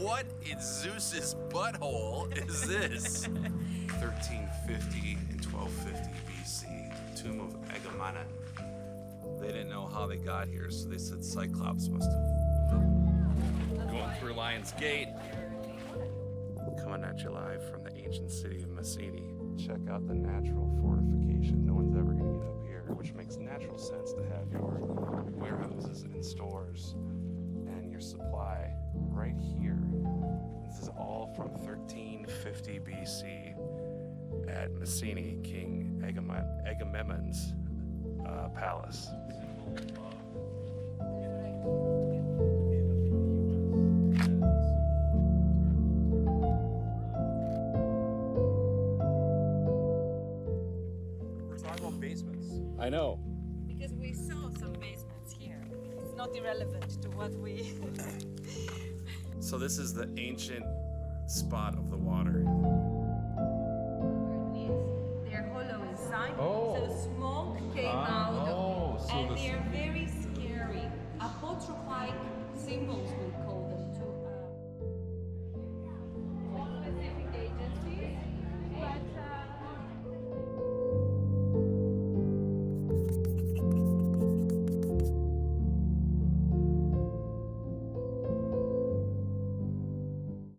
What in Zeus's butthole is this? 1350 and 1250 BC, tomb of Agamemnon. They didn't know how they got here, so they said Cyclops must have. Going through Lion's Gate. Coming at you live from the ancient city of Mycenae. Check out the natural fortification. No one's ever going to get up here, which makes natural sense to have your warehouses and stores and your supply right here. This is all from 1350 BC at Mycenae, King Agamemnon's palace. We're talking about basements. I know. Because we saw some basements here. It's not irrelevant to what we... So this is the ancient spot of the water. They're hollow inside, Oh. so smoke came out, so and the- they're very